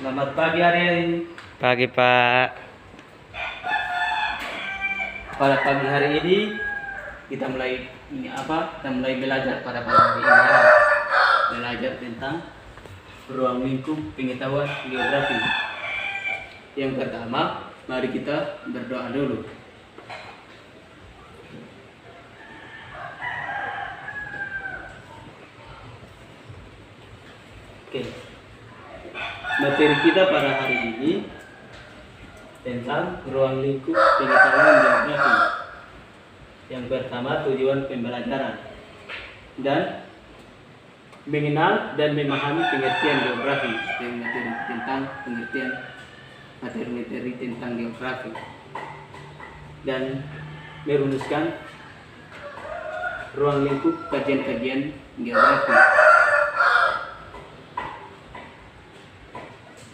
Selamat pagi hari ini. Pagi Pak. Pada pagi hari ini kita mulai belajar pada pagi hari ini belajar tentang ruang lingkup pengetahuan geografi. Yang pertama, mari kita berdoa dulu. Oke. Materi kita pada hari ini tentang ruang lingkup pengetahuan geografi. Yang pertama, tujuan pembelajaran dan mengenal dan memahami pengertian geografi, tentang pengertian materi-materi tentang geografi, dan merumuskan ruang lingkup kajian-kajian geografi.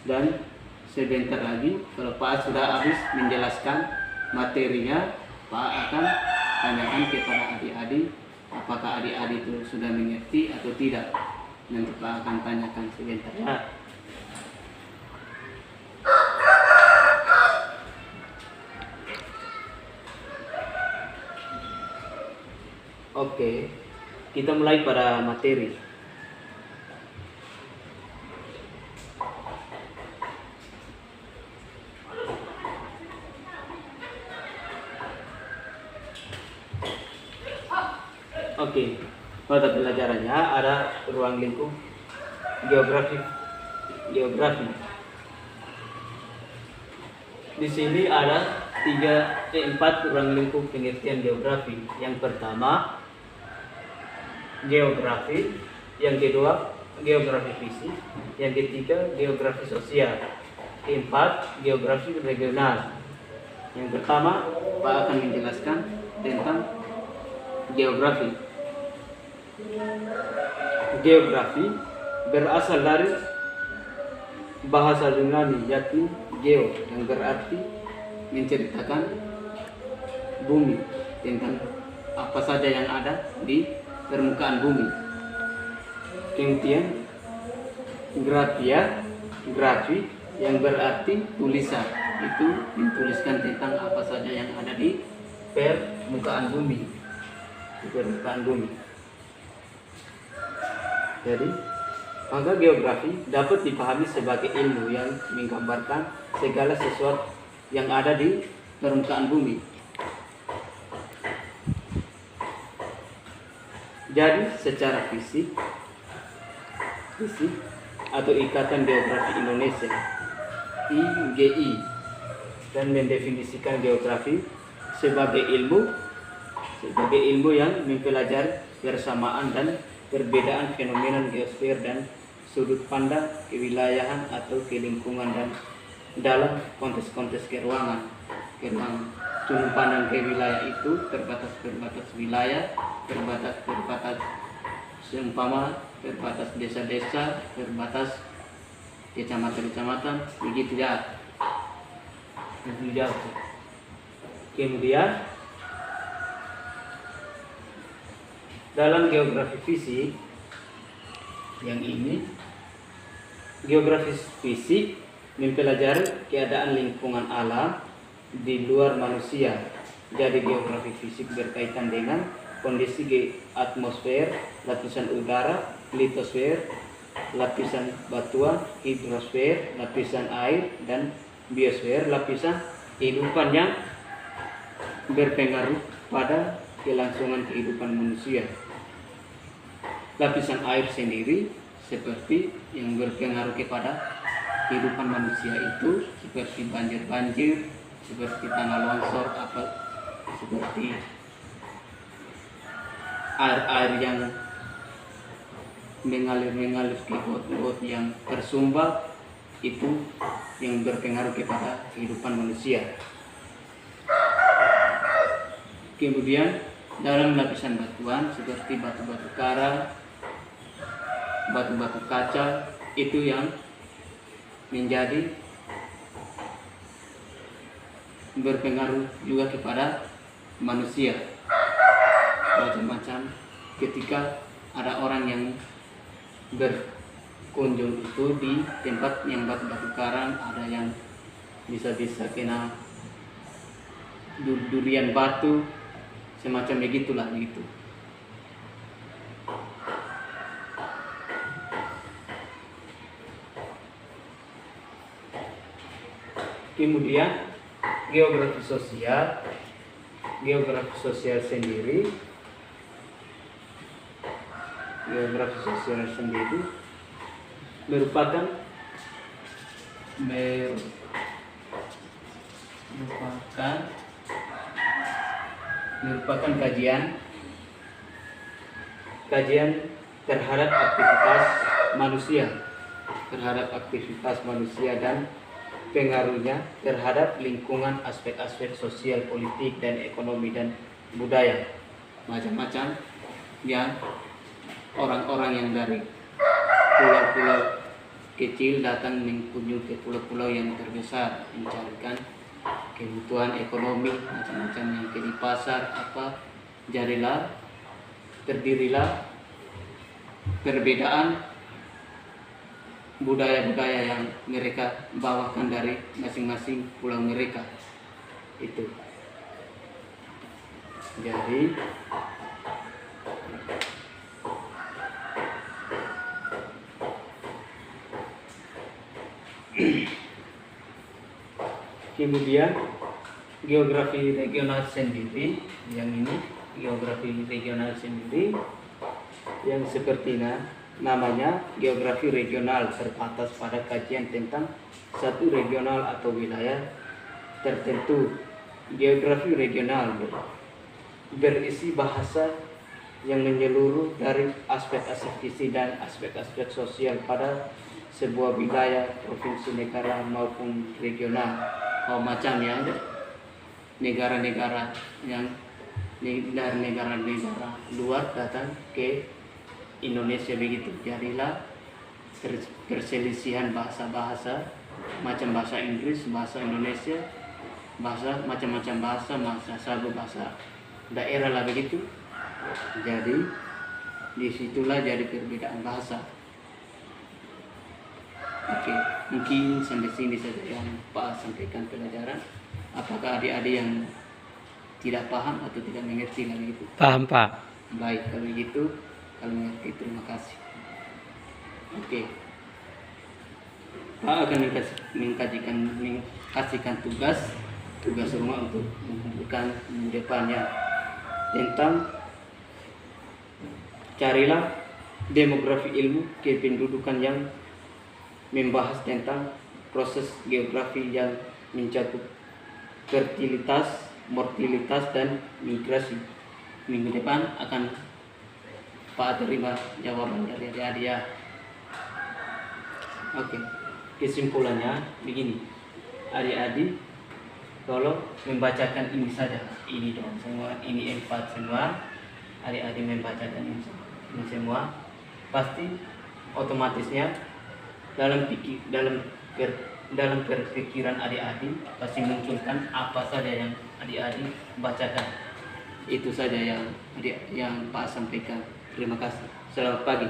Dan sebentar lagi kalau Pak sudah habis menjelaskan materinya, Pak akan tanyakan kepada adik-adik apakah adik-adik itu sudah mengerti atau tidak. Nanti Pak akan tanyakan sebentar ya. Oke, kita mulai pada materi. Oke, mata pelajarannya ada ruang lingkup geografi. Di sini ada 4 ruang lingkup pengertian geografi. Yang pertama, geografi. Yang kedua, geografi fisik. Yang ketiga, geografi sosial. Keempat, geografi regional. Yang pertama, Pak akan menjelaskan tentang geografi. Geografi berasal dari bahasa Yunani yakni geo, yang berarti menceritakan bumi, tentang apa saja yang ada di permukaan bumi. Kemudian grafi yang berarti tulisan, itu menuliskan tentang apa saja yang ada di permukaan bumi. Jadi, maka geografi dapat dipahami sebagai ilmu yang menggambarkan segala sesuatu yang ada di permukaan bumi. Jadi, secara fisik atau Ikatan Geografi Indonesia (IGI) dan mendefinisikan geografi sebagai ilmu yang mempelajari persamaan dan perbedaan fenomena geosfer dan sudut pandang kewilayahan atau kelingkungan dan dalam konteks keruangan. Sudut pandang kewilayahan itu terbatas wilayah, terbatas seumpama terbatas desa-desa, terbatas kecamatan-kecamatan, begitu ya. Kemudian dalam geografi fisik yang ini, geografi fisik mempelajari keadaan lingkungan alam di luar manusia. Jadi geografi fisik berkaitan dengan kondisi atmosfer, lapisan udara, litosfer, lapisan batuan, hidrosfer, lapisan air, dan biosfer, lapisan kehidupan yang berpengaruh pada kelangsungan kehidupan manusia. Lapisan air sendiri seperti yang berpengaruh kepada kehidupan manusia itu seperti banjir, seperti tanah longsor, seperti air yang mengalir ke got-got yang tersumbat, itu yang berpengaruh kepada kehidupan manusia. Kemudian dalam lapisan batuan seperti batu-batu karang, batu-batu kaca, itu yang menjadi berpengaruh juga kepada manusia. Macam-macam ketika ada orang yang kunjung itu di tempat yang batu-batu karang, ada yang bisa-bisa kena durian batu, semacam begitulah begitu. Kemudian geografi sosial sendiri merupakan kajian terhadap aktivitas manusia dan pengaruhnya terhadap lingkungan, aspek-aspek sosial, politik, dan ekonomi dan budaya. Macam-macam yang orang-orang yang dari pulau-pulau kecil datang mengunjungi ke pulau-pulau yang terbesar, mencarikan kebutuhan ekonomi, macam-macam yang ke di pasar terdirilah perbedaan budaya-budaya yang mereka bawakan dari masing-masing pulau mereka itu. Jadi kemudian geografi regional sendiri, yang sepertinya namanya geografi regional terbatas pada kajian tentang satu regional atau wilayah tertentu. Geografi regional berisi bahasa yang menyeluruh dari aspek-aspek visi dan aspek-aspek sosial pada sebuah wilayah, provinsi, negara maupun regional. Macam yang negara-negara yang dari negara-negara luar datang ke Indonesia begitu. Jadilah perselisihan bahasa-bahasa, macam bahasa Inggris, bahasa Indonesia, macam-macam bahasa Sabu, bahasa daerah lah begitu. Jadi disitulah jadi perbedaan bahasa. Oke, mungkin sampai sini saja yang Pak sampaikan pelajaran. Apakah adik-adik yang tidak paham atau tidak mengerti lah begitu? Paham, Pak. Baik, kalau begitu, kalau mengerti terima kasih. Oke, Pak akan mengkasihkan tugas rumah untuk mengumpulkan depannya tentang carilah demografi ilmu kependudukan yang membahas tentang proses geografi yang mencakup fertilitas, mortalitas, dan migrasi. Minggu depan akan Pak terima jawaban dari adik-adik ya. Oke, kesimpulannya begini, adik-adik tolong membacakan ini saja, ini dong semua, ini empat semua, adik-adik membacakan ini semua, pasti otomatisnya dalam perpikiran adik-adik pasti munculkan apa saja yang adik-adik bacakan. Itu saja yang Pak sampaikan. Terima kasih. Selamat pagi.